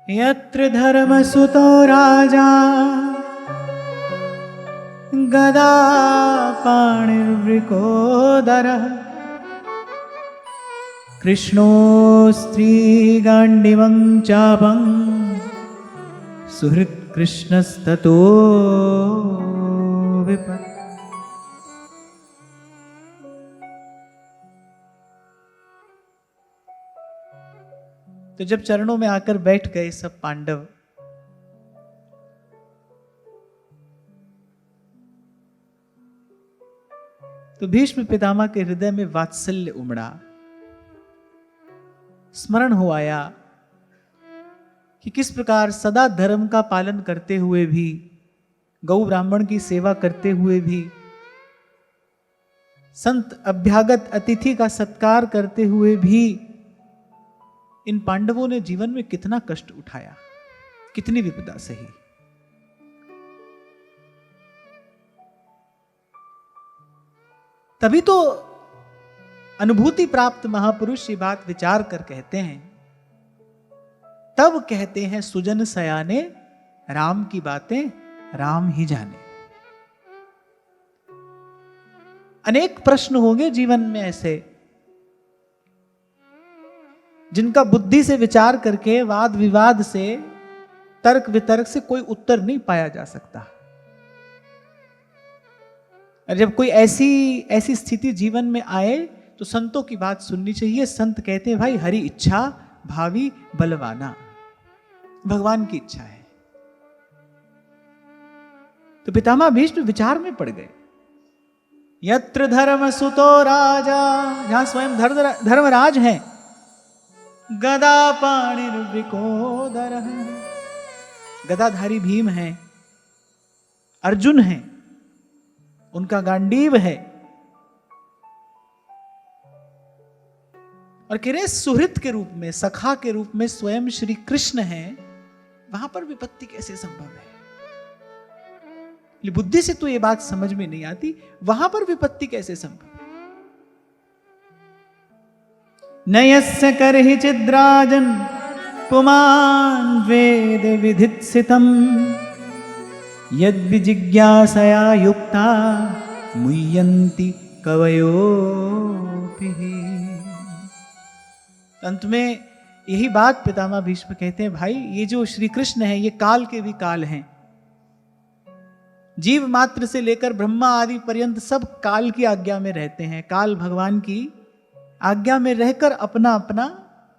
यत्र धर्मसुतो राजा गदा पाणिर्वृकोदरः कृष्णो स्त्रीगाण्डिवं चापं सुहृत्कृष्णस्ततो विपत्। तो जब चरणों में आकर बैठ गए सब पांडव, तो भीष्म पितामह के हृदय में वात्सल्य उमड़ा। स्मरण हो आया कि किस प्रकार सदा धर्म का पालन करते हुए भी, गौ ब्राह्मण की सेवा करते हुए भी, संत अभ्यागत अतिथि का सत्कार करते हुए भी इन पांडवों ने जीवन में कितना कष्ट उठाया, कितनी विपदा सही। तभी तो अनुभूति प्राप्त महापुरुष ये बात विचार कर कहते हैं, तब कहते हैं सुजन सयाने राम की बातें राम ही जाने। अनेक प्रश्न होंगे जीवन में ऐसे जिनका बुद्धि से विचार करके, वाद विवाद से, तर्क वितर्क से कोई उत्तर नहीं पाया जा सकता। और जब कोई ऐसी स्थिति जीवन में आए तो संतों की बात सुननी चाहिए। संत कहते हैं भाई हरि इच्छा भावी बलवाना, भगवान की इच्छा है। तो पितामह भीष्म विचार में पड़ गए। यत्र धर्मसुतो राजा, जहां स्वयं धर्मराज हैं, गदा पाणिर्वृकोदरः, गदाधारी भीम है, अर्जुन है, उनका गांडीव है, और कह रहे सुहृत के रूप में, सखा के रूप में स्वयं श्री कृष्ण है। वहां पर विपत्ति कैसे संभव है? बुद्धि से तो ये बात समझ में नहीं आती, वहां पर विपत्ति कैसे संभव है? नयस्य करहि चिद्राजन पुमान वेद विधित्सितम् यद् जिज्ञासया युक्ता मुह्यन्ति कवयोऽपि। अंत में यही बात पितामह भीष्म कहते हैं, भाई ये जो श्री कृष्ण है ये काल के भी काल हैं। जीव मात्र से लेकर ब्रह्मा आदि पर्यंत सब काल की आज्ञा में रहते हैं। काल भगवान की आज्ञा में रहकर अपना अपना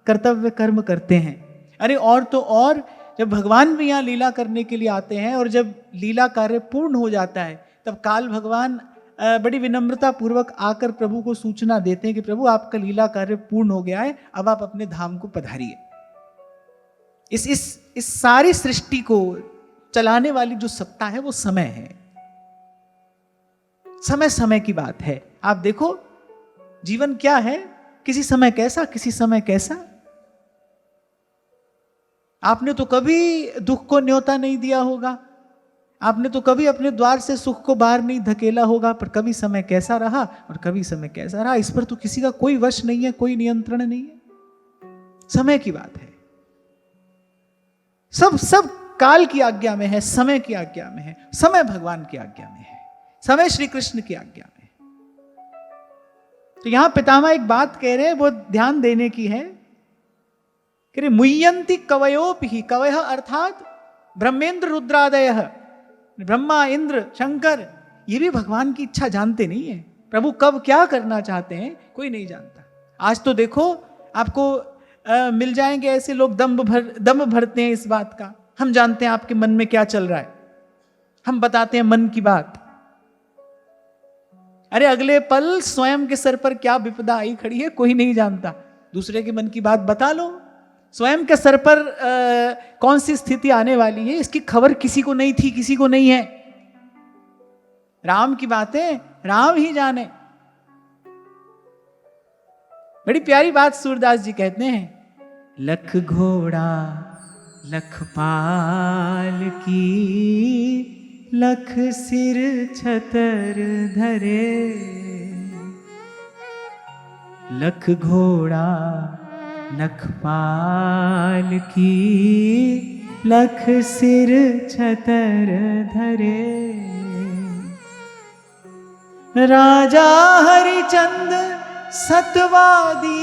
कर्तव्य कर्म करते हैं। अरे और तो और, जब भगवान भी यहाँ लीला करने के लिए आते हैं और जब लीला कार्य पूर्ण हो जाता है, तब काल भगवान बड़ी विनम्रता पूर्वक आकर प्रभु को सूचना देते हैं कि प्रभु आपका लीला कार्य पूर्ण हो गया है, अब आप अपने धाम को पधारिए। इस सारी सृष्टि को चलाने वाली जो सत्ता है वो समय है। समय समय की बात है। आप देखो जीवन क्या है, किसी समय कैसा, किसी समय कैसा। आपने तो कभी दुख को न्योता नहीं दिया होगा, आपने तो कभी अपने द्वार से सुख को बाहर नहीं धकेला होगा, पर कभी समय कैसा रहा और कभी समय कैसा रहा, इस पर तो किसी का कोई वश नहीं है, कोई नियंत्रण नहीं है। समय की बात है। सब काल की आज्ञा में है, समय की आज्ञा में है, समय भगवान की आज्ञा में है, समय श्री कृष्ण की आज्ञा में है। तो यहां पितामह एक बात कह रहे हैं, वो ध्यान देने की है। कह रहे मुह्यन्ति कवयोपि, कवयः अर्थात ब्रह्मेंद्र रुद्रादयः, ब्रह्मा इंद्र शंकर, ये भी भगवान की इच्छा जानते नहीं है। प्रभु कब क्या करना चाहते हैं कोई नहीं जानता। आज तो देखो आपको मिल जाएंगे ऐसे लोग दम भरते हैं इस बात का, हम जानते हैं आपके मन में क्या चल रहा है, हम बताते हैं मन की बात। अरे अगले पल स्वयं के सर पर क्या विपदा आई खड़ी है कोई नहीं जानता। दूसरे के मन की बात बता लो, स्वयं के सर पर कौन सी स्थिति आने वाली है इसकी खबर किसी को नहीं थी, किसी को नहीं है। राम की बातें राम ही जाने। बड़ी प्यारी बात सूरदास जी कहते हैं, लख घोड़ा लख पाल की, लख सिर छतर धरे, लख घोड़ा लखपाल की लख सिर छतर धरे, राजा हरिचंद सतवादी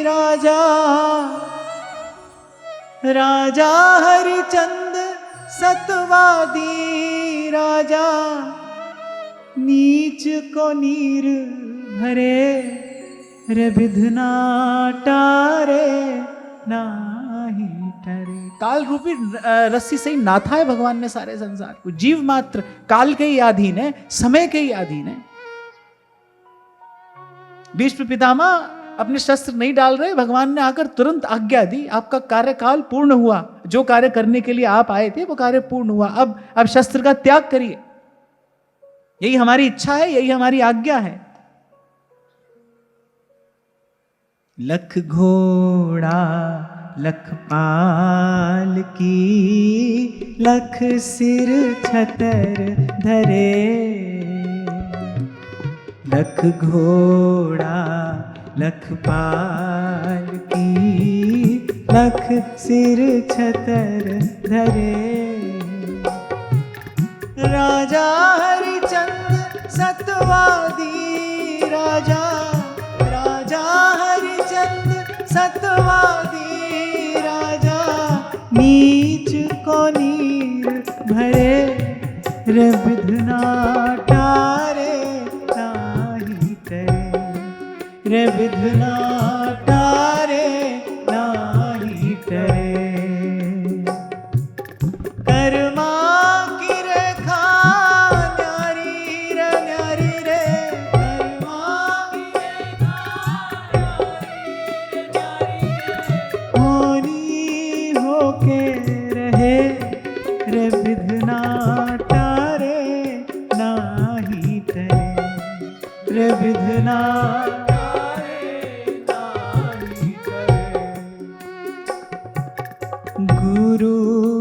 राजा, राजा हरिचंद सतवादी राजा, नीच को नीर भरे, रे विधना टारे नाही टरे। काल रूपी रस्सी से ही नाथा है भगवान ने सारे संसार को। जीव मात्र काल के ही अधीन है, समय के ही अधीन है। भीष्म पितामह अपने शस्त्र नहीं डाल रहे, भगवान ने आकर तुरंत आज्ञा दी, आपका कार्यकाल पूर्ण हुआ, जो कार्य करने के लिए आप आए थे वो कार्य पूर्ण हुआ, अब शस्त्र का त्याग करिए, यही हमारी इच्छा है, यही हमारी आज्ञा है। लख घोड़ा लखपाल की लख सिर छतर धरे, लख घोड़ा लखपाल की लख सिर छतर धरे, राजा हरिचंद सतवादी राजा, राजा हरिचंद सतवादी राजा, नीच को नीर भरे, रे विधना टारे नाही टरे, रे विधना टारे नाही टरे। कर्मा की रेखा न्यारी रे न्यारी रे, कर्मा की रेखा न्यारी रे, होनी होके रहे, रे विधना टारे नाही टरे, रे विधना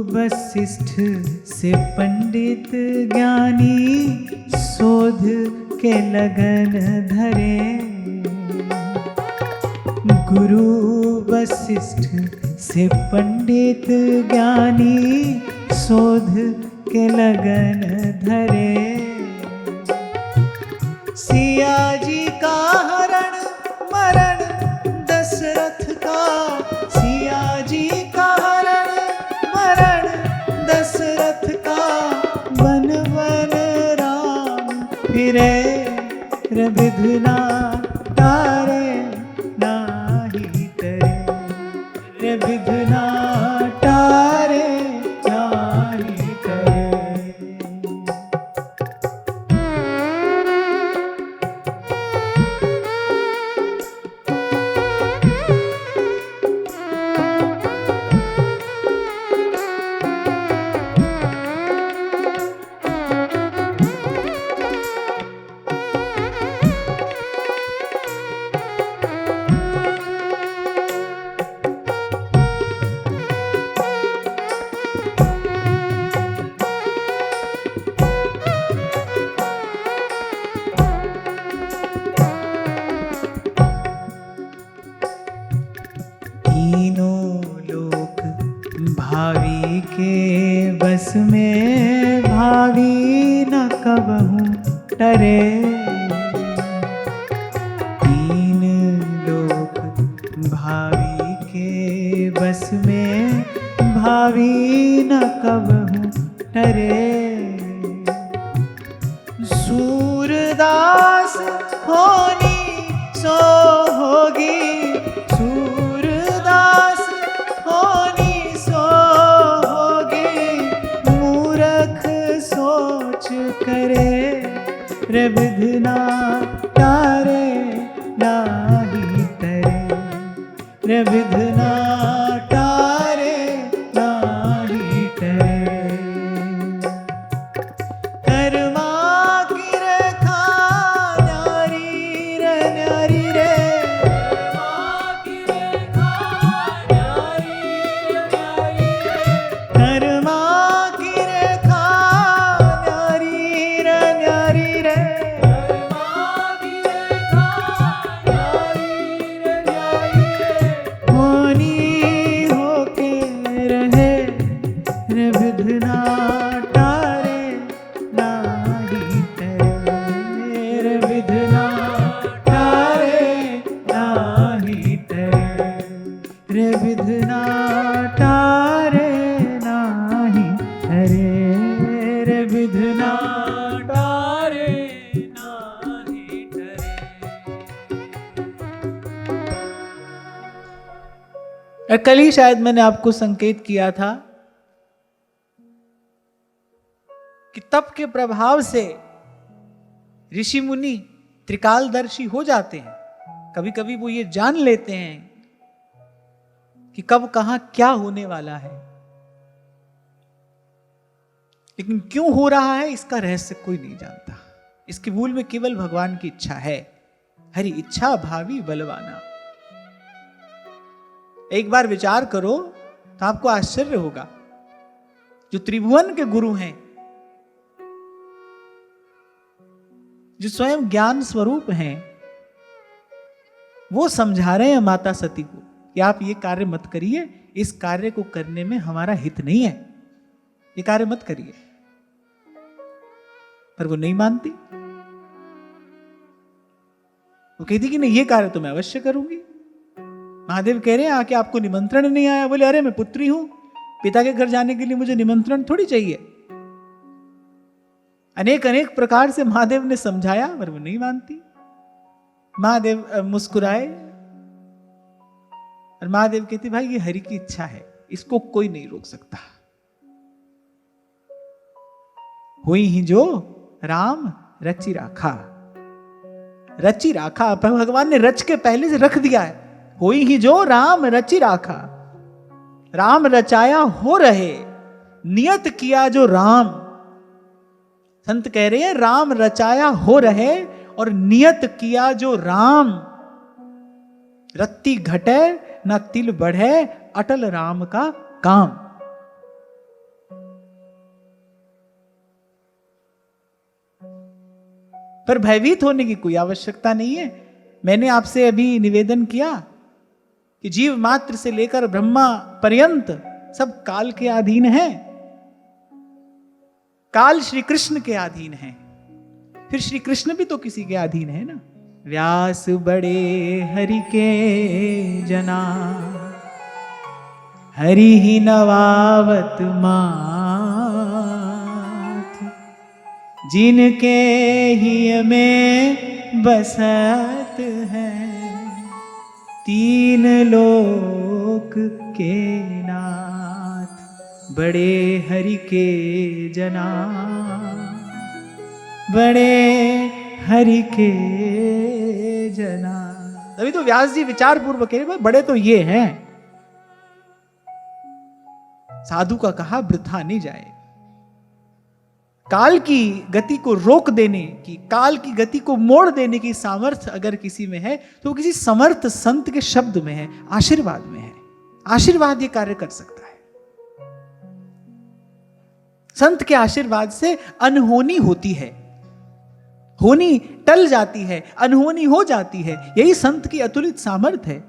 वशिष्ठ से पंडित ज्ञानी शोध के लगन धरे, गुरु वशिष्ठ से पंडित ज्ञानी शोध के लगन धरे, सिया जी का हरण मरण दशरथ का, सिया जी का हरण मरण दशरथ का, वन वन राम फिरे, रे विधना टारे नाही टरे, रे विधना टारे नाही टरे। भावी के बस में भावी न कबहू टरे, तीन लोक भावी के बस में भावी न कबहू टरे, सूरदास होनी सो होगी, सूरदास होनी सो होगी, मूर्ख सोच करे, रे विधना टारे नाही टरे, रे विधना टारे नाही टरे। कर्मा की रेखा न्यारी रे न्यारी रे, कर्मा की रेखा न्यारी रे न्यारी रे, कर्मा की रेखा न्यारी रे न्यारी रे, रे विधना टारे नाही टरे, रे विधना टारे नाही टरे, रे विधना टारे नाही टरे, रे विधना टारे नाही टरे। कल ही शायद मैंने आपको संकेत किया था कि तप के प्रभाव से ऋषि मुनि त्रिकालदर्शी हो जाते हैं। कभी कभी वो ये जान लेते हैं कि कब कहां क्या होने वाला है, लेकिन क्यों हो रहा है इसका रहस्य कोई नहीं जानता। इसके मूल में केवल भगवान की इच्छा है। हरि इच्छा भावी बलवाना। एक बार विचार करो तो आपको आश्चर्य होगा, जो त्रिभुवन के गुरु हैं, जो स्वयं ज्ञान स्वरूप हैं, वो समझा रहे हैं माता सती को कि आप ये कार्य मत करिए, इस कार्य को करने में हमारा हित नहीं है, ये कार्य मत करिए। पर वो नहीं मानती। वो कहती कि नहीं, ये कार्य तो मैं अवश्य करूंगी। महादेव कह रहे हैं आके आपको निमंत्रण नहीं आया। बोले अरे मैं पुत्री हूं, पिता के घर जाने के लिए मुझे निमंत्रण थोड़ी चाहिए। अनेक अनेक प्रकार से महादेव ने समझाया, पर वो नहीं मानती। महादेव मुस्कुराए और महादेव कहते भाई ये हरि की इच्छा है, इसको कोई नहीं रोक सकता। हुई ही जो राम रची राखा। रची राखा, भगवान ने रच के पहले से रख दिया है। हुई ही जो राम रची राखा। राम रचाया हो रहे, नियत किया जो राम। संत कह रहे हैं राम रचाया हो रहे और नियत किया जो राम। रत्ती घटे न तिल बढ़े, अटल राम का काम। पर भयभीत होने की कोई आवश्यकता नहीं है। मैंने आपसे अभी निवेदन किया कि जीव मात्र से लेकर ब्रह्मा पर्यंत सब काल के अधीन हैं। काल श्री कृष्ण के अधीन है, फिर श्री कृष्ण भी तो किसी के अधीन है ना। व्यास बड़े हरि के जना, हरि ही नवावत मात। जिनके ही में बसत है, तीन लोक के नाथ। बड़े हरि के जना, बड़े हरि के जना। तभी तो व्यास जी विचार पूर्वक कह रहे बड़े तो ये हैं। साधु का कहा वृथा नहीं जाए। काल की गति को रोक देने की, काल की गति को मोड़ देने की सामर्थ्य अगर किसी में है तो वो किसी समर्थ संत के शब्द में है, आशीर्वाद में है। आशीर्वाद ये कार्य कर सकता है। संत के आशीर्वाद से अनहोनी होती है, होनी टल जाती है, अनहोनी हो जाती है। यही संत की अतुलित सामर्थ्य है।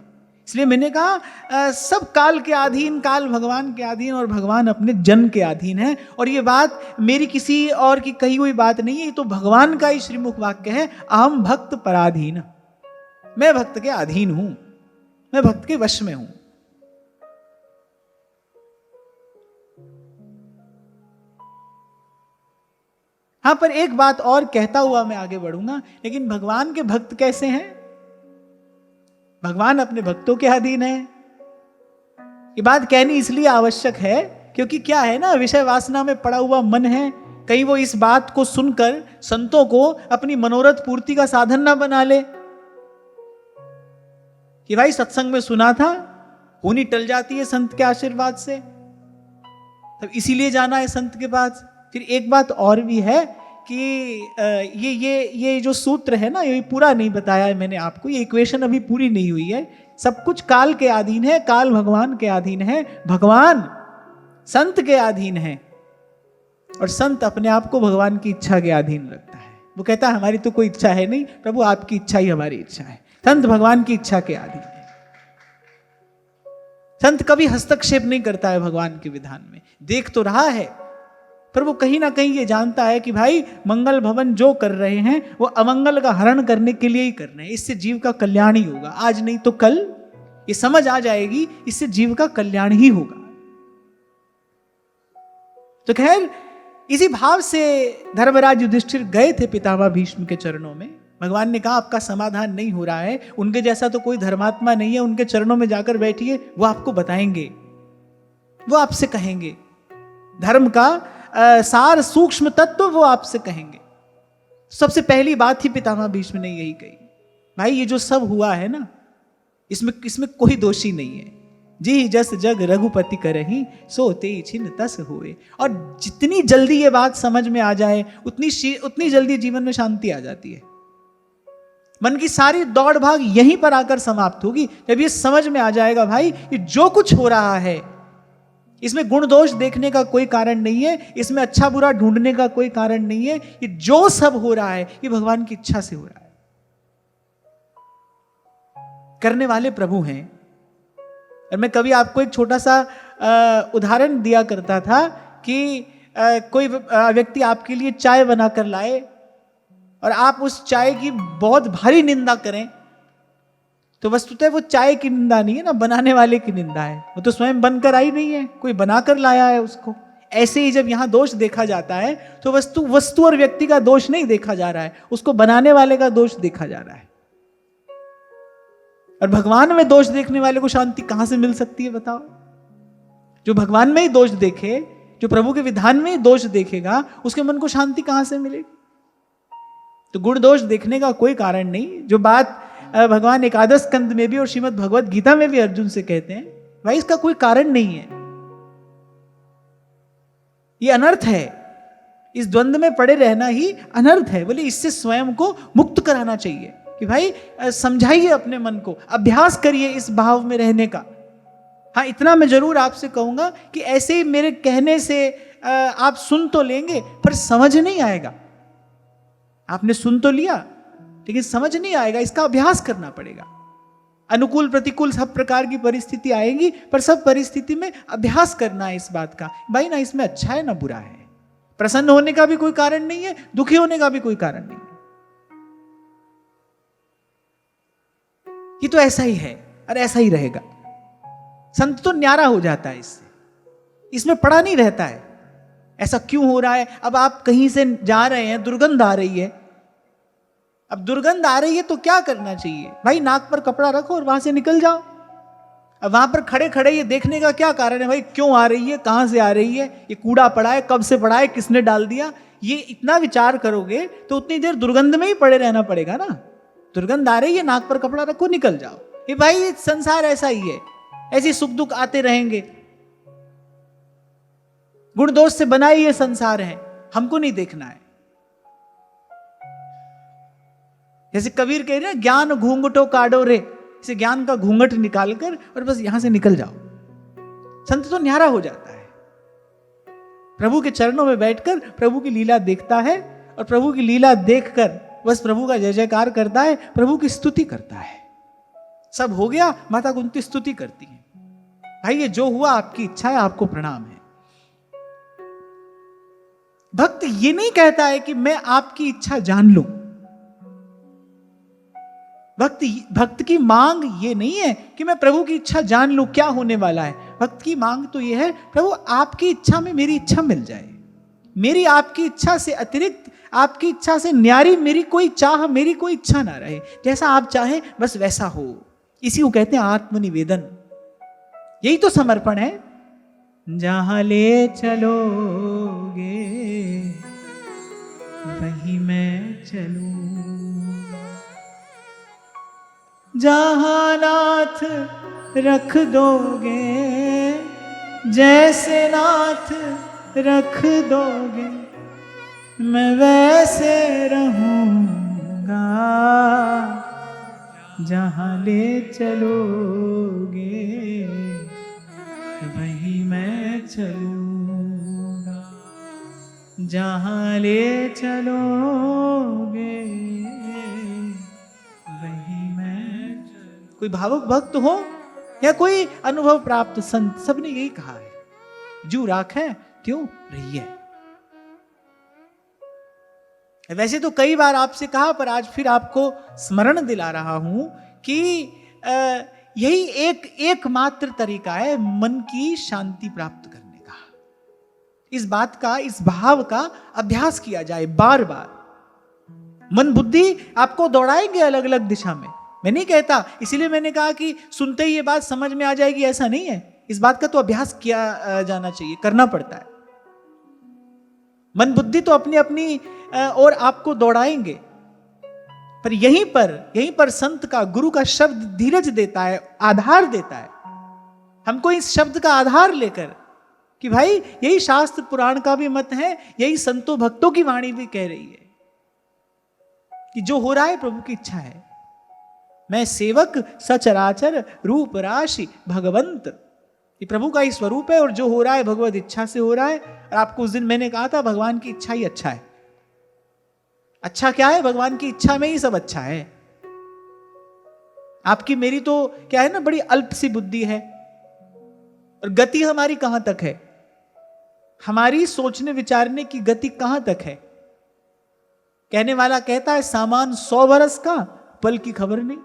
इसलिए मैंने कहा सब काल के अधीन, काल भगवान के अधीन और भगवान अपने जन के अधीन है। और ये बात मेरी किसी और की कही हुई बात नहीं है, ये तो भगवान का ही श्रीमुख वाक्य है। अहम भक्त पराधीन, मैं भक्त के अधीन हूं, मैं भक्त के वश में हूं। हां, पर एक बात और कहता हुआ मैं आगे बढ़ूंगा। लेकिन भगवान के भक्त कैसे हैं? भगवान अपने भक्तों के अधीन है। ये बात कहनी इसलिए आवश्यक है क्योंकि क्या है ना, विषय वासना में पड़ा हुआ मन है। कहीं वो इस बात को सुनकर संतों को अपनी मनोरथ पूर्ति का साधन ना बना ले कि भाई सत्संग में सुना था, होनी टल जाती है संत के आशीर्वाद से, तब इसीलिए जाना है संत के पास। फिर एक बात और भी है कि ये जो सूत्र है ना, ये पूरा नहीं बताया है मैंने आपको। ये इक्वेशन अभी पूरी नहीं हुई है। सब कुछ काल के अधीन है, काल भगवान के अधीन है, भगवान संत के अधीन है और संत अपने आप को भगवान की इच्छा के अधीन रखता है। वो कहता है हमारी तो कोई इच्छा है नहीं प्रभु, आपकी इच्छा ही हमारी इच्छा है। संत भगवान की इच्छा के अधीन है। संत कभी हस्तक्षेप नहीं करता है भगवान के विधान में, देख तो रहा है, पर वो कहीं ना कहीं ये जानता है कि भाई मंगल भवन जो कर रहे हैं वो अमंगल का हरण करने के लिए ही कर रहे हैं, इससे जीव का कल्याण ही होगा, आज नहीं तो कल ये समझ आ जाएगी, इससे जीव का कल्याण ही होगा। तो खैर इसी भाव से धर्मराज युधिष्ठिर गए थे पितामह भीष्म के चरणों में। भगवान ने कहा आपका समाधान नहीं हो रहा है, उनके जैसा तो कोई धर्मात्मा नहीं है, उनके चरणों में जाकर बैठिए, वो आपको बताएंगे, वो आपसे कहेंगे, धर्म का सार सूक्ष्म तत्व वो आपसे कहेंगे। सबसे पहली बात ही पितामह भीष्म ने यही कही, भाई ये जो सब हुआ है ना, इसमें कोई दोषी नहीं है, जी जस जग रघुपति करहि सो तेहि छिन्न तस होए। और जितनी जल्दी ये बात समझ में आ जाए उतनी जल्दी जीवन में शांति आ जाती है। मन की सारी दौड़ भाग यहीं पर आकर समाप्त होगी जब ये समझ में आ जाएगा भाई ये जो कुछ हो रहा है इसमें गुण दोष देखने का कोई कारण नहीं है, इसमें अच्छा बुरा ढूंढने का कोई कारण नहीं है, ये जो सब हो रहा है ये भगवान की इच्छा से हो रहा है। करने वाले प्रभु हैं। और मैं कभी आपको एक छोटा सा उदाहरण दिया करता था कि कोई व्यक्ति आपके लिए चाय बनाकर लाए और आप उस चाय की बहुत भारी निंदा करें, तो वस्तुतः वो चाय की निंदा नहीं है ना, बनाने वाले की निंदा है। वो तो स्वयं बनकर आई नहीं है, कोई बनाकर लाया है उसको। ऐसे ही जब यहां दोष देखा जाता है तो वस्तु और व्यक्ति का दोष नहीं देखा जा रहा है, उसको बनाने वाले का दोष देखा जा रहा है। और भगवान में दोष देखने वाले को शांति कहां से मिल सकती है बताओ? जो भगवान में ही दोष देखे, जो प्रभु के विधान में ही दोष देखेगा, उसके मन को शांति कहां से मिलेगी? तो गुण दोष देखने का कोई कारण नहीं। जो बात भगवान एकादश स्कंद में भी और श्रीमद् भगवत गीता में भी अर्जुन से कहते हैं, भाई इसका कोई कारण नहीं है, ये अनर्थ है, इस द्वंद्व में पड़े रहना ही अनर्थ है। बोले इससे स्वयं को मुक्त कराना चाहिए कि भाई समझाइए अपने मन को, अभ्यास करिए इस भाव में रहने का। हाँ इतना मैं जरूर आपसे कहूंगा कि ऐसे ही मेरे कहने से आप सुन तो लेंगे पर समझ नहीं आएगा। आपने सुन तो लिया लेकिन समझ नहीं आएगा, इसका अभ्यास करना पड़ेगा। अनुकूल प्रतिकूल सब प्रकार की परिस्थिति आएगी, पर सब परिस्थिति में अभ्यास करना है इस बात का, भाई ना इसमें अच्छा है ना बुरा है, प्रसन्न होने का भी कोई कारण नहीं है, दुखी होने का भी कोई कारण नहीं है। ये तो ऐसा ही है और ऐसा ही रहेगा। संत तो न्यारा हो जाता है इससे, इसमें पड़ा नहीं रहता है ऐसा क्यों हो रहा है। अब आप कहीं से जा रहे हैं, दुर्गंध आ रही है, अब दुर्गंध आ रही है तो क्या करना चाहिए? भाई नाक पर कपड़ा रखो और वहां से निकल जाओ। अब वहां पर खड़े खड़े ये देखने का क्या कारण है भाई क्यों आ रही है, कहां से आ रही है, ये कूड़ा पड़ा है, कब से पड़ा है, किसने डाल दिया? ये इतना विचार करोगे तो उतनी देर दुर्गंध में ही पड़े रहना पड़ेगा ना। दुर्गंध आ रही है, नाक पर कपड़ा रखो, निकल जाओ। ये भाई संसार ऐसा ही है, ऐसे सुख दुख आते रहेंगे। गुण दोष से बना ही ये संसार है, हमको नहीं देखना है। जैसे कबीर कह रहे हैं ज्ञान घूंघटो काटो रे, इसे ज्ञान का घूंघट निकालकर और बस यहां से निकल जाओ। संत तो न्यारा हो जाता है, प्रभु के चरणों में बैठकर प्रभु की लीला देखता है और प्रभु की लीला देखकर बस प्रभु का जय जयकार करता है, प्रभु की स्तुति करता है। सब हो गया, माता कुंती स्तुति करती है, भाई ये जो हुआ आपकी इच्छा है, आपको प्रणाम है। भक्त ये नहीं कहता है कि मैं आपकी इच्छा जान लूं। भक्त की मांग ये नहीं है कि मैं प्रभु की इच्छा जान लूं क्या होने वाला है। भक्त की मांग तो ये है प्रभु आपकी इच्छा में मेरी इच्छा मिल जाए, मेरी आपकी इच्छा से अतिरिक्त, आपकी इच्छा से न्यारी मेरी कोई चाह, मेरी कोई इच्छा ना रहे, जैसा आप चाहें बस वैसा हो। इसी को कहते हैं आत्मनिवेदन, यही तो समर्पण है। जहां ले चलोगे वहीं मैं चलूं, जहां नाथ रख दोगे, जैसे नाथ रख दोगे मैं वैसे रहूंगा, जहां ले चलोगे वहीं मैं चलूंगा, जहां ले चलोगे वहीं मैं। कोई भावुक भक्त हो या कोई अनुभव प्राप्त संत, सबने यही कहा है, जू राखें त्यों रहिए। वैसे तो कई बार आपसे कहा, पर आज फिर आपको स्मरण दिला रहा हूं कि यही एकमात्र तरीका है मन की शांति प्राप्त करने का। इस बात का, इस भाव का अभ्यास किया जाए बार बार। मन बुद्धि आपको दौड़ाएंगे अलग अलग दिशा में, मैं नहीं कहता, इसीलिए मैंने कहा कि सुनते ही ये बात समझ में आ जाएगी, ऐसा नहीं है। इस बात का तो अभ्यास किया जाना चाहिए, करना पड़ता है। मन बुद्धि तो अपनी अपनी और आपको दौड़ाएंगे, पर यहीं पर संत का, गुरु का शब्द धीरज देता है, आधार देता है हमको। इस शब्द का आधार लेकर कि भाई यही शास्त्र पुराण का भी मत है, यही संतों भक्तों की वाणी भी कह रही है कि जो हो रहा है प्रभु की इच्छा है। मैं सेवक सचराचर रूप राशि भगवंत, ये प्रभु का ही स्वरूप है, और जो हो रहा है भगवत इच्छा से हो रहा है। और आपको उस दिन मैंने कहा था, भगवान की इच्छा ही अच्छा है। अच्छा क्या है? भगवान की इच्छा में ही सब अच्छा है। आपकी मेरी तो क्या है ना, बड़ी अल्प सी बुद्धि है, और गति हमारी कहां तक है, हमारी सोचने विचारने की गति कहां तक है। कहने वाला कहता है सामान 100 बरस का, पल की खबर नहीं।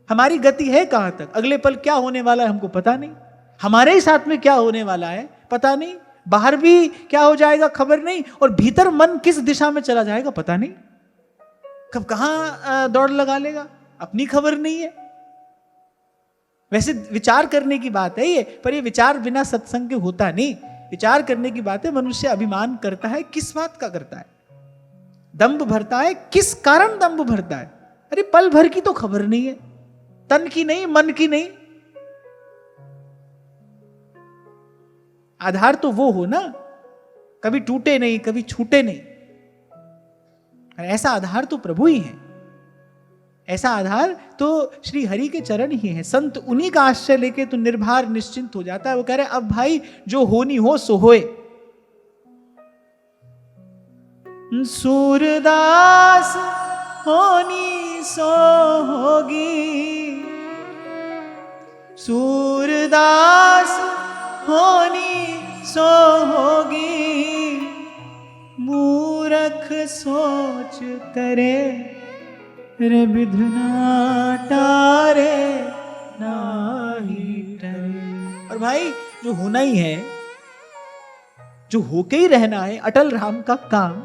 हमारी गति है कहां तक, अगले पल क्या होने वाला है हमको पता नहीं, हमारे ही साथ में क्या होने वाला है पता नहीं, बाहर भी क्या हो जाएगा खबर नहीं, और भीतर मन किस दिशा में चला जाएगा पता नहीं, कब कहां दौड़ लगा लेगा अपनी खबर नहीं है। वैसे विचार करने की बात है ये, पर ये विचार बिना सत्संग के होता नहीं। विचार करने की बात है, मनुष्य अभिमान करता है, किस बात का करता है? दंभ भरता है, किस कारण दंभ भरता है? अरे पल भर की तो खबर नहीं है, तन की नहीं, मन की नहीं। आधार तो वो हो ना, कभी टूटे नहीं, कभी छूटे नहीं। ऐसा आधार तो प्रभु ही है, ऐसा आधार तो श्री हरि के चरण ही है। संत उन्हीं का आश्रय लेके तो निर्भर निश्चिंत हो जाता है। वो कह रहे अब भाई जो होनी हो सो होए। सूरदास होनी सो होगी, सूरदास होनी सो होगी, मूर्ख सोच करे रे विधना टारे नाही टरे। और भाई जो होना ही है, जो होके ही रहना है, अटल राम का काम,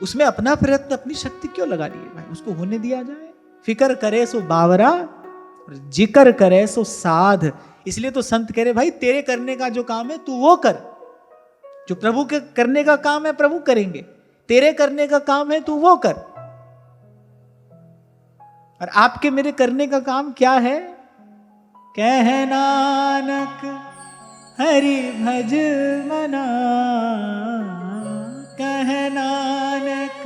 उसमें अपना प्रयत्न, अपनी शक्ति क्यों लगा रही है भाई? उसको होने दिया जाए। फिकर करे सो बावरा, जिक्र करे सो साध। इसलिए तो संत कह रहे भाई तेरे करने का जो काम है तू वो कर, जो प्रभु के करने का काम है प्रभु करेंगे, तेरे करने का काम है तू वो कर। और आपके मेरे करने का काम क्या है? कह नानक हरि भज मना, कह नानक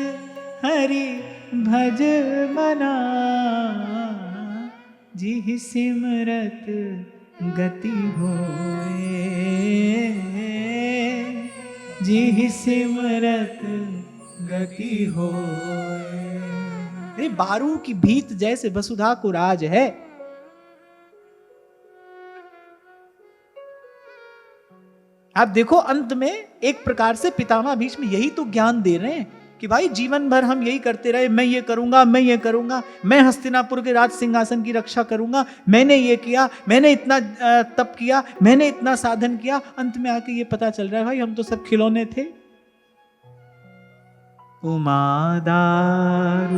हरि भज मना, जिहि सिमरत गति होए, जिहि सिमरत गति होए। अरे बारू की भीत जैसे वसुधा को राज है। आप देखो अंत में एक प्रकार से पितामह भीष्म यही तो ज्ञान दे रहे हैं कि भाई जीवन भर हम यही करते रहे, मैं ये करूंगा, मैं ये करूंगा, मैं हस्तिनापुर के राज सिंहासन की रक्षा करूंगा, मैंने ये किया, मैंने इतना तप किया, मैंने इतना साधन किया। अंत में आके ये पता चल रहा है भाई हम तो सब खिलौने थे। उमादार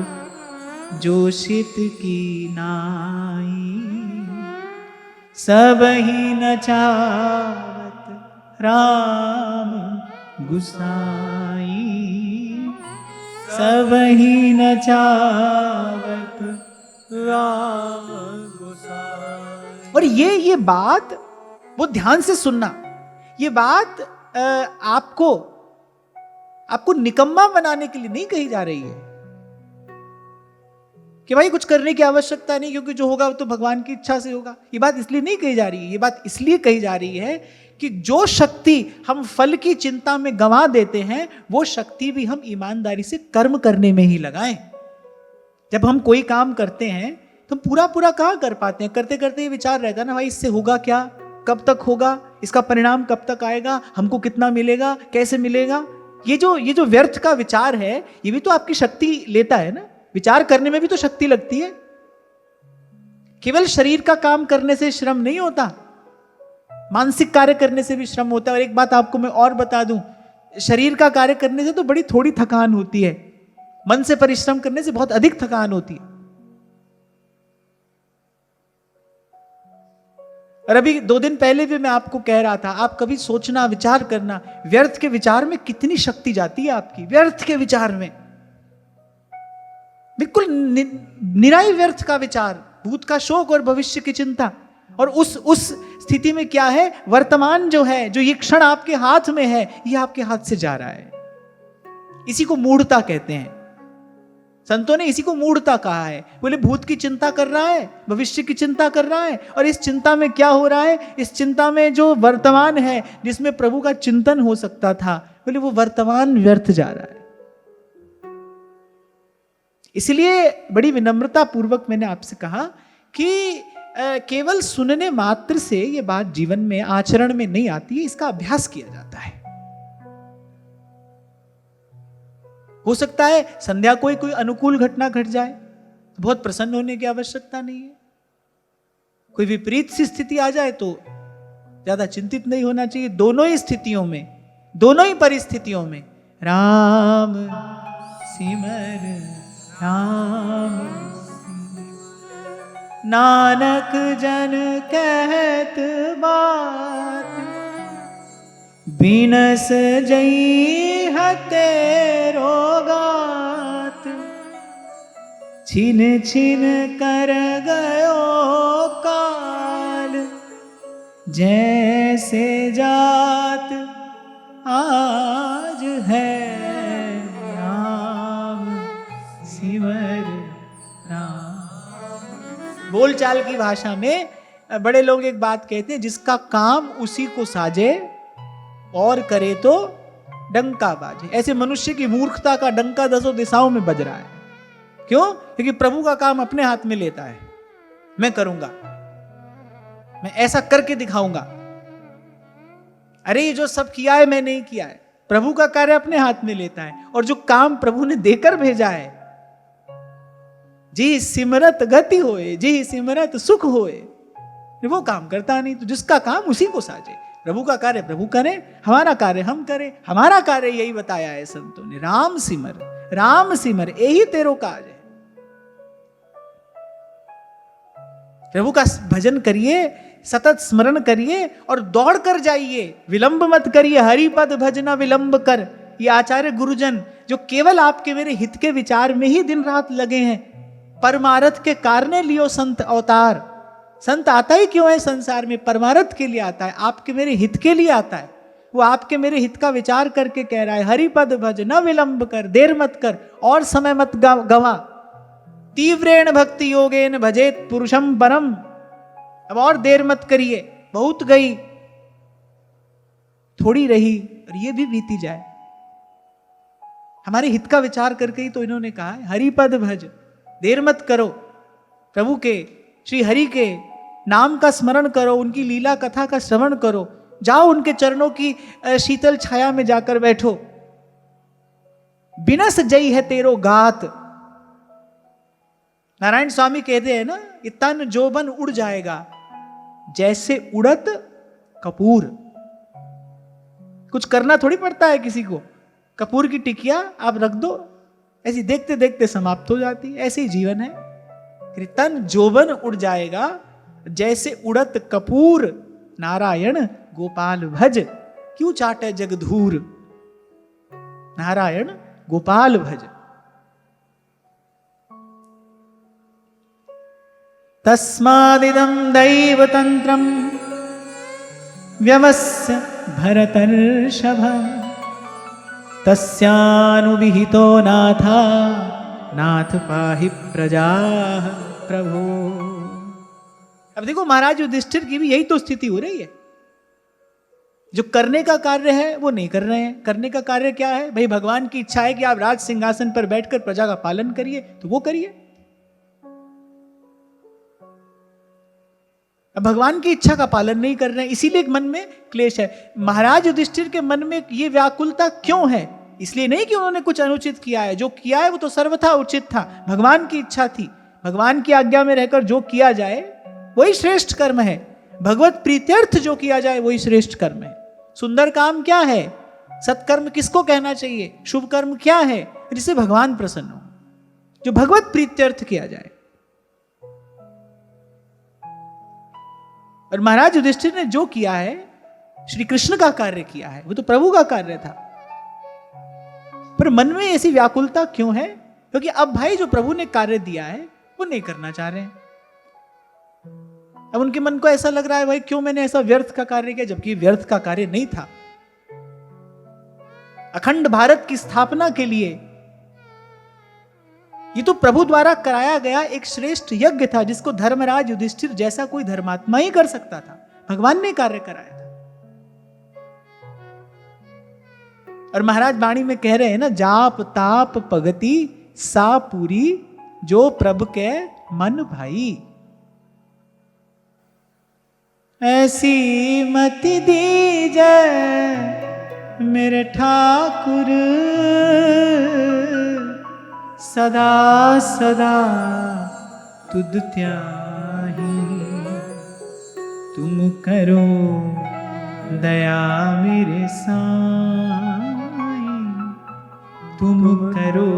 जोशित की नाई, सब ही नचावत राम गुसाई, सब ही नचावत राम गुसाई। और ये बात वो ध्यान से सुनना, ये बात आपको निकम्मा बनाने के लिए नहीं कही जा रही है कि भाई कुछ करने की आवश्यकता नहीं, क्योंकि जो होगा वो तो भगवान की इच्छा से होगा। ये बात इसलिए नहीं कही जा रही है, ये बात इसलिए कही जा रही है कि जो शक्ति हम फल की चिंता में गंवा देते हैं, वो शक्ति भी हम ईमानदारी से कर्म करने में ही लगाएं। जब हम कोई काम करते हैं तो पूरा पूरा कहाँ कर पाते हैं? करते करते ये विचार रहता है ना भाई, इससे होगा क्या, कब तक होगा, इसका परिणाम कब तक आएगा, हमको कितना मिलेगा, कैसे मिलेगा। ये जो व्यर्थ का विचार है, ये भी तो आपकी शक्ति लेता है ना। विचार करने में भी तो शक्ति लगती है। केवल शरीर का काम करने से श्रम नहीं होता, मानसिक कार्य करने से भी श्रम होता है। और एक बात आपको मैं और बता दूं, शरीर का कार्य करने से तो बड़ी थोड़ी थकान होती है, मन से परिश्रम करने से बहुत अधिक थकान होती है। और अभी 2 दिन पहले भी मैं आपको कह रहा था, आप कभी सोचना, विचार करना, व्यर्थ के विचार में कितनी शक्ति जाती है आपकी। व्यर्थ के विचार में, बिल्कुल निराई व्यर्थ का विचार, भूत का शोक और भविष्य की चिंता। और उस स्थिति में क्या है, वर्तमान जो है, जो ये क्षण आपके हाथ में है, ये आपके हाथ से जा रहा है। इसी को मूढ़ता कहते हैं। संतों ने इसी को मूढ़ता कहा है। बोले भूत की चिंता कर रहा है, भविष्य की चिंता कर रहा है, और इस चिंता में क्या हो रहा है, इस चिंता में जो वर्तमान है, जिसमें प्रभु का चिंतन हो सकता था, बोले वो वर्तमान व्यर्थ जा रहा है। इसलिए बड़ी विनम्रता पूर्वक मैंने आपसे कहा कि केवल सुनने मात्र से ये बात जीवन में, आचरण में नहीं आती है, इसका अभ्यास किया जाता है। हो सकता है संध्या को कोई अनुकूल घटना घट जाए, तो बहुत प्रसन्न होने की आवश्यकता नहीं है। कोई विपरीत सी स्थिति आ जाए तो ज्यादा चिंतित नहीं होना चाहिए। दोनों ही स्थितियों में, दोनों ही परिस्थितियों में राम सिमर राम नानक जन कहत बात, बिनस जई हतेरो गात, छिन छिन कर गयो काल, जैसे जात आज है राम सिमर राम। बोलचाल की भाषा में बड़े लोग एक बात कहते हैं, जिसका काम उसी को साजे और करे तो डंका बाजे। ऐसे मनुष्य की मूर्खता का डंका 10 दिशाओं में बज रहा है। क्यों? क्योंकि प्रभु का काम अपने हाथ में लेता है। मैं करूंगा, मैं ऐसा करके दिखाऊंगा। अरे ये जो सब किया है मैं नहीं किया है, प्रभु का कार्य अपने हाथ में लेता है। और जो काम प्रभु ने देकर भेजा है, जी सिमरत गति होए, जी सिमरत सुख होए, वो काम करता नहीं। तो जिसका काम उसी को साजे। प्रभु का कार्य प्रभु करें, हमारा कार्य हम करें। हमारा कार्य यही बताया है संतों ने, राम सिमर यही तेरो काज है। प्रभु का भजन करिए, सतत स्मरण करिए और दौड़ कर जाइए, विलंब मत करिए। हरिपद भजना विलंब कर, ये आचार्य गुरुजन जो केवल आपके मेरे हित के विचार में ही दिन रात लगे हैं, परमार्थ के कारण लियो संत अवतार। संत आता ही क्यों है संसार में? परमार्थ के लिए आता है, आपके मेरे हित के लिए आता है। वो आपके मेरे हित का विचार करके कह रहा है, हरिपद भज न विलंब कर, देर मत कर और समय मत गवा। तीव्रेण भक्ति योगेन भजेत पुरुषम परम। अब और देर मत करिए, बहुत गई, थोड़ी रही, और ये भी बीती जाए। हमारे हित का विचार करके ही तो इन्होंने कहा है, हरिपद भज, देर मत करो, प्रभु के, श्री हरि के नाम का स्मरण करो, उनकी लीला कथा का श्रवण करो, जाओ उनके चरणों की शीतल छाया में जाकर बैठो। बिनस जई है तेरो गात। नारायण स्वामी कहते हैं ना, ये तन जोबन उड़ जाएगा जैसे उड़त कपूर। कुछ करना थोड़ी पड़ता है किसी को। कपूर की टिकिया आप रख दो, ऐसी देखते देखते समाप्त हो जाती है। ऐसे ही जीवन है, तन जोबन उड़ जाएगा जैसे उड़त कपूर। नारायण गोपाल भज, क्यों चाटे जगधूर। नारायण गोपाल भज। तस्मादिदं दैव तंत्रम व्यवस्य भरतर्षभ, तस्यानुविहितो नाथा नाथ पाहि प्रजा प्रभो। अब देखो महाराज युधिष्ठिर की भी यही तो स्थिति हो रही है। जो करने का कार्य है वो नहीं कर रहे हैं। करने का कार्य क्या है भाई? भगवान की इच्छा है कि आप राज सिंहासन पर बैठकर प्रजा का पालन करिए, तो वो करिए। अब भगवान की इच्छा का पालन नहीं कर रहे हैं, इसीलिए मन में क्लेश है। महाराज युधिष्ठिर के मन में ये व्याकुलता क्यों है? इसलिए नहीं कि उन्होंने कुछ अनुचित किया है, जो किया है वो तो सर्वथा उचित था, भगवान की इच्छा थी। भगवान की आज्ञा में रहकर जो किया जाए वही श्रेष्ठ कर्म है। भगवत प्रीत्यर्थ जो किया जाए वही श्रेष्ठ कर्म है। सुंदर काम क्या है? सत्कर्म किसको कहना चाहिए? शुभ कर्म क्या है? जिससे भगवान प्रसन्न हो, जो भगवत प्रीत्यर्थ किया जाए। और महाराज युधिष्ठिर ने जो किया है, श्री कृष्ण का कार्य किया है, वो तो प्रभु का कार्य था। पर मन में ऐसी व्याकुलता क्यों है? क्योंकि अब भाई जो प्रभु ने कार्य दिया है वो नहीं करना चाह रहे हैं। अब उनके मन को ऐसा लग रहा है, भाई क्यों मैंने ऐसा व्यर्थ का कार्य किया, जबकि व्यर्थ का कार्य नहीं था। अखंड भारत की स्थापना के लिए ये तो प्रभु द्वारा कराया गया एक श्रेष्ठ यज्ञ था, जिसको धर्मराज युधिष्ठिर जैसा कोई धर्मात्मा ही कर सकता था। भगवान ने कार्य कराया था। और महाराज वाणी में कह रहे हैं ना, जाप ताप पगति सा पूरी, जो प्रभु के मन भाई। ऐसी मति दीजै मेरे ठाकुर, सदा सदा तुद त्याही। तुम करो दया मेरे साईं, तुम करो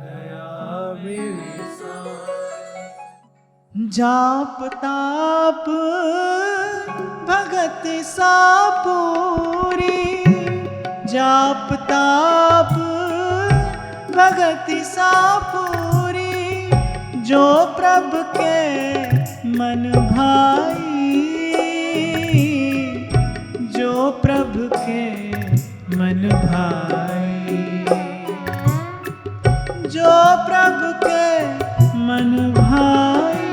दया मेरे साईं। जाप ताप भगत सा पूरी, जाप ताप भगत सा पूरी, जो प्रभु के मन भाई, जो प्रभु के मन भाई, जो प्रभु के मन भाई,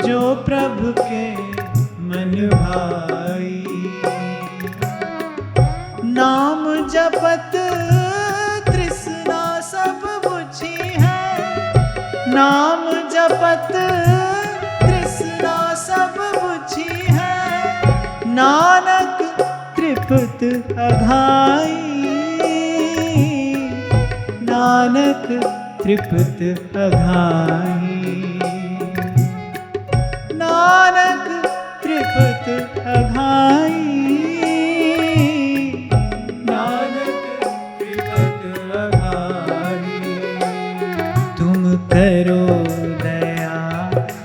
जो प्रभु के मन भाई। नाम जपत तृष्णा सब बुझी है, नाम जपत तृष्णा सब बुझी है, नानक तृप्त अघाई, नानक तृप्त अघाई, नानक तृप्त अघाई, नानक तृप्त अघाई। तुम करो दया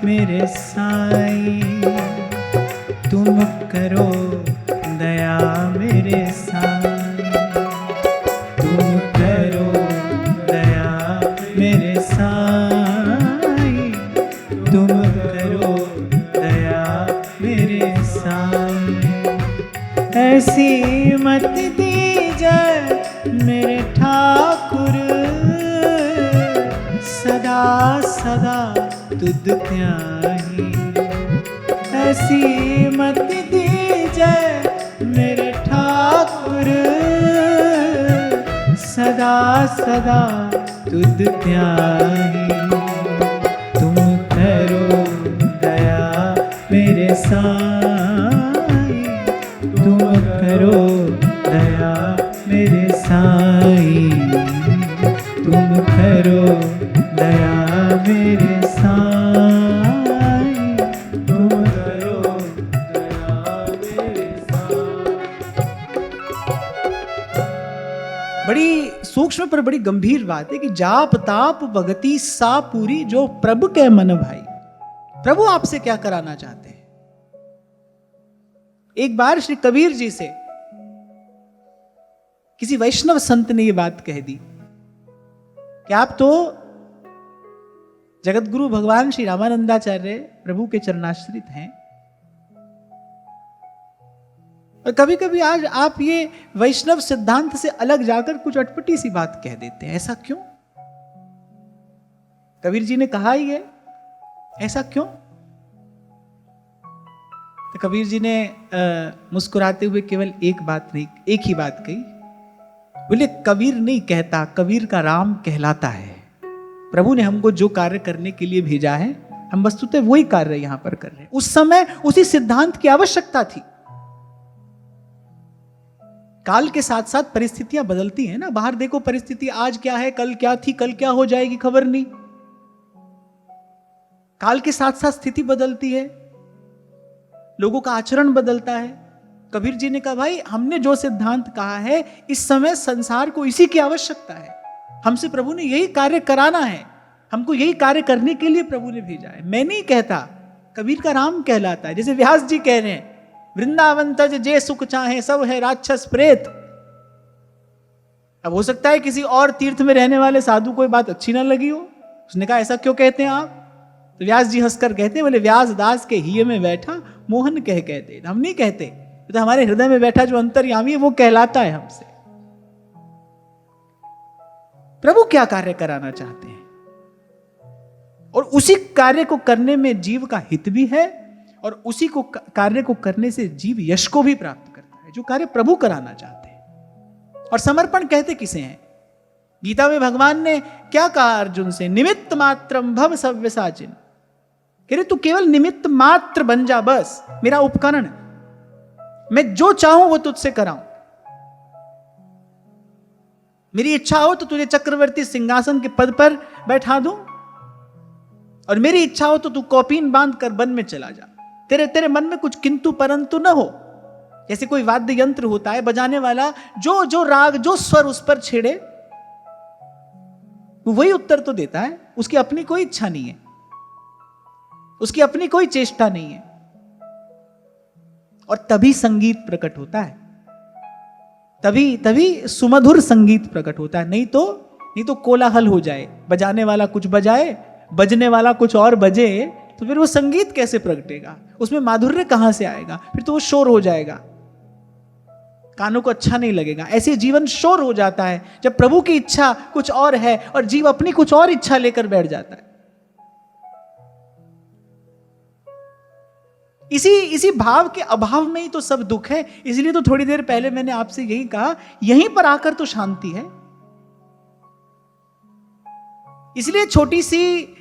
मेरे साईं, तुम करो दया मेरे साईं, तुम करो दया मेरे साईं, तुम करो दया मेरे साईं। ऐसी मत दीजै मेरे ठाकुर, सदा सदा तुद त्याही। ऐसी मत दीजै मेरे ठाकुर, सदा सदा तुद त्याही। तुम करो दया मेरे साईं, तुम करो दया मेरे साईं, तुम करो दया मेरे साईं, तुम करो दया मेरे साईं। बड़ी सूक्ष्म पर बड़ी गंभीर बात है कि जाप ताप भगति सा पूरी, जो प्रभु के मन भाई। प्रभु आपसे क्या कराना चाहते हैं? एक बार श्री कबीर जी से किसी वैष्णव संत ने यह बात कह दी कि आप तो जगत गुरु भगवान श्री रामानंदाचार्य प्रभु के चरणाश्रित हैं, और कभी कभी आज आप ये वैष्णव सिद्धांत से अलग जाकर कुछ अटपटी सी बात कह देते हैं, ऐसा क्यों? कबीर जी ने कहा ही है, ऐसा क्यों? तो कबीर जी ने मुस्कुराते हुए केवल एक ही बात कही। बोले, कबीर नहीं कहता, कबीर का राम कहलाता है। प्रभु ने हमको जो कार्य करने के लिए भेजा है हम वस्तुतः वही कार्य यहां पर कर रहे हैं। उस समय उसी सिद्धांत की आवश्यकता थी। काल के साथ साथ परिस्थितियां बदलती हैं ना। बाहर देखो परिस्थिति आज क्या है, कल क्या थी, कल क्या हो जाएगी खबर नहीं। काल के साथ साथ स्थिति बदलती है, लोगों का आचरण बदलता है। कबीर जी ने कहा भाई हमने जो सिद्धांत कहा है इस समय संसार को इसी की आवश्यकता है। हमसे प्रभु ने यही कार्य कराना है, हमको यही कार्य करने के लिए प्रभु ने भेजा है। मैं नहीं कहता, कबीर का राम कहलाता है। जैसे व्यास जी कह रहे हैं वृंदावन तज जे सुख चाहे सब है राक्षस प्रेत। अब हो सकता है किसी और तीर्थ में रहने वाले साधु को बात अच्छी ना लगी हो, उसने कहा ऐसा क्यों कहते हैं आप? तो व्यास जी हंसकर कहते हैं बोले व्यास दास के हिये में बैठा मोहन कहते। हम नहीं कहते, तो हमारे हृदय में बैठा जो अंतर्यामी है वो कहलाता है हमसे। प्रभु क्या कार्य कराना चाहते हैं और उसी कार्य को करने में जीव का हित भी है और उसी को कार्य को करने से जीव यश को भी प्राप्त करता है, जो कार्य प्रभु कराना चाहते हैं। और समर्पण कहते किसे हैं? गीता में भगवान ने क्या कहा अर्जुन से? निमित्त मात्रम भव सव्यसाचिन। कह रहे तू केवल निमित्त मात्र बन जा, बस मेरा उपकरण, मैं जो चाहूं वो तुझसे कराऊं। मेरी इच्छा हो तो तुझे चक्रवर्ती सिंहासन के पद पर बैठा दूं और मेरी इच्छा हो तो तू कौपीन बांध कर वन में चला जा। तेरे मन में कुछ किंतु परंतु न हो। जैसे कोई वाद्य यंत्र होता है, बजाने वाला जो राग जो स्वर उस पर छेड़े वो वही उत्तर तो देता है। उसकी अपनी कोई इच्छा नहीं है, उसकी अपनी कोई चेष्टा नहीं है। और तभी संगीत प्रकट होता है, तभी सुमधुर संगीत प्रकट होता है। नहीं तो कोलाहल हो जाए, बजाने वाला कुछ बजाए, बजने वाला कुछ और बजे, तो फिर वो संगीत कैसे प्रगटेगा? उसमें माधुर्य कहां से आएगा? फिर तो वो शोर हो जाएगा, कानों को अच्छा नहीं लगेगा। ऐसे जीवन शोर हो जाता है जब प्रभु की इच्छा कुछ और है और जीव अपनी कुछ और इच्छा लेकर बैठ जाता है। इसी भाव के अभाव में ही तो सब दुख है। इसलिए तो थोड़ी देर पहले मैंने आपसे यही कहा, यहीं पर आकर तो शांति है। इसलिए छोटी सी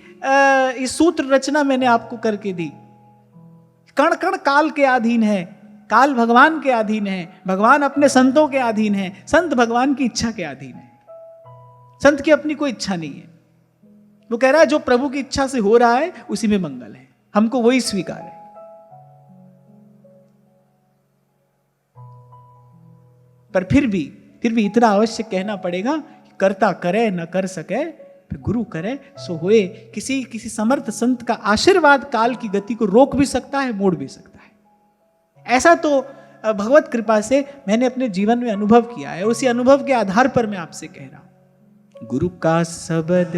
इस सूत्र रचना मैंने आपको करके दी। कण कण काल के अधीन है, काल भगवान के अधीन है, भगवान अपने संतों के अधीन है, संत भगवान की इच्छा के अधीन है। संत की अपनी कोई इच्छा नहीं है। वो कह रहा है जो प्रभु की इच्छा से हो रहा है उसी में मंगल है, हमको वही स्वीकार है। पर फिर भी इतना अवश्य कहना पड़ेगा कि करता करे न कर सके फिर गुरु करे सो होए। किसी समर्थ संत का आशीर्वाद काल की गति को रोक भी सकता है, मोड़ भी सकता है। ऐसा तो भगवत कृपा से मैंने अपने जीवन में अनुभव किया है। उसी अनुभव के आधार पर मैं आपसे कह रहा हूं, गुरु का शब्द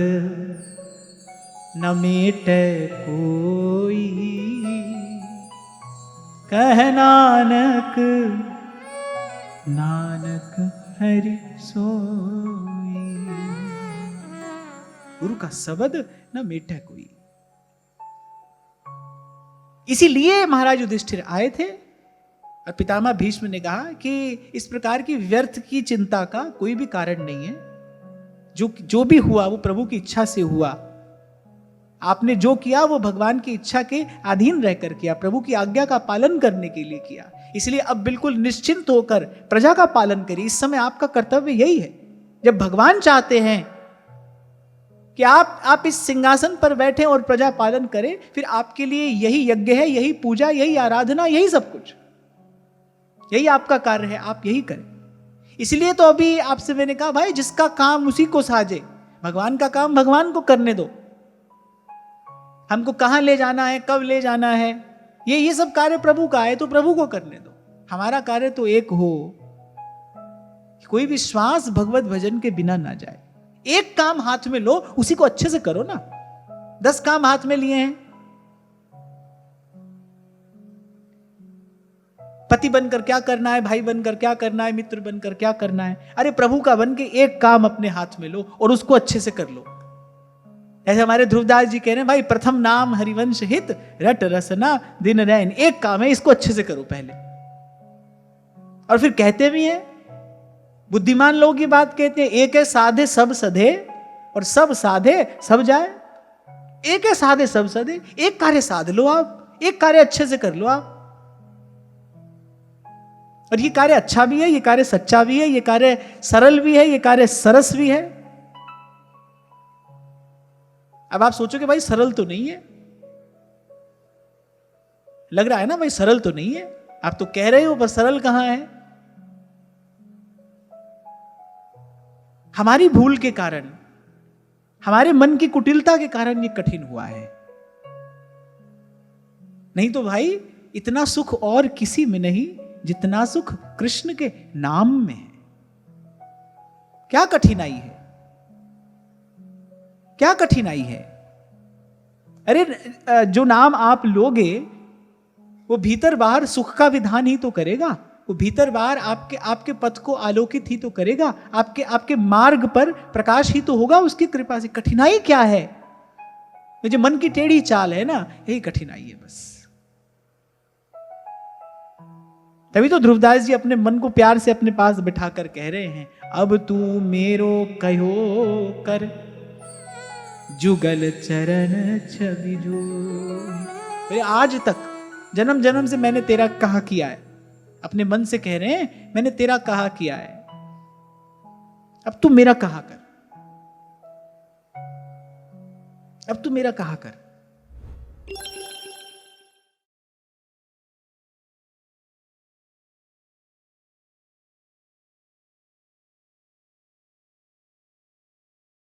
न मेटे कोई, कह नानक नानक हरि सोई। गुरु का शब्द न मेटे कोई। इसीलिए महाराज युधिष्ठिर आए थे और पितामह भीष्म ने कहा कि इस प्रकार की व्यर्थ की चिंता का कोई भी कारण नहीं है। जो भी हुआ वो प्रभु की इच्छा से हुआ। आपने जो किया वो भगवान की इच्छा के अधीन रहकर किया, प्रभु की आज्ञा का पालन करने के लिए किया। इसलिए अब बिल्कुल निश्चिंत होकर प्रजा का पालन करिए। इस समय आपका कर्तव्य यही है। जब भगवान चाहते हैं कि आप इस सिंहासन पर बैठे और प्रजा पालन करें, फिर आपके लिए यही यज्ञ है, यही पूजा, यही आराधना, यही सब कुछ, यही आपका कार्य है, आप यही करें। इसलिए तो अभी आपसे मैंने कहा भाई जिसका काम उसी को साजे, भगवान का काम भगवान को करने दो। हमको कहां ले जाना है, कब ले जाना है, ये सब कार्य प्रभु का है, तो प्रभु को करने दो। हमारा कार्य तो एक हो, कोई भी श्वास भगवत भजन के बिना ना जाए। एक काम हाथ में लो, उसी को अच्छे से करो ना। 10 काम हाथ में लिए हैं, पति बनकर क्या करना है, भाई बनकर क्या करना है, मित्र बनकर क्या करना है। अरे प्रभु का बन के एक काम अपने हाथ में लो और उसको अच्छे से कर लो। ऐसे हमारे ध्रुवदास जी कह रहे हैं भाई प्रथम नाम हरिवंश हित रट रसना दिन रैन। एक काम है, इसको अच्छे से करो पहले। और फिर कहते भी हैं, बुद्धिमान लोग ये बात कहते हैं, एक है साधे सब सधे और सब साधे सब जाए। एक है साधे सब सदे, एक कार्य साध लो आप, एक कार्य अच्छे से कर लो आप। और ये कार्य अच्छा भी है, ये कार्य सच्चा भी है, ये कार्य सरल भी है, ये कार्य सरस भी है। अब आप सोचोगे भाई सरल तो नहीं है, लग रहा है ना भाई सरल तो नहीं है, आप तो कह रहे हो पर सरल कहां है। हमारी भूल के कारण, हमारे मन की कुटिलता के कारण ये कठिन हुआ है। नहीं तो भाई इतना सुख और किसी में नहीं जितना सुख कृष्ण के नाम में है। क्या कठिनाई है, क्या कठिनाई है। अरे जो नाम आप लोगे वो भीतर बाहर सुख का विधान ही तो करेगा, वो भीतर बाहर आपके पथ को आलोकित ही तो करेगा, आपके मार्ग पर प्रकाश ही तो होगा उसकी कृपा से। कठिनाई क्या है, ये जो मन की टेढ़ी चाल है ना, यही कठिनाई है बस। तभी तो ध्रुवदास जी अपने मन को प्यार से अपने पास बिठाकर कह रहे हैं, अब तू मेरो कहो कर जुगल चरण छवि जो। आज तक जन्म जन्म से मैंने तेरा कहा किया है, अपने मन से कह रहे हैं मैंने तेरा कहा किया है, अब तू मेरा कहा कर, अब तू मेरा कहा कर।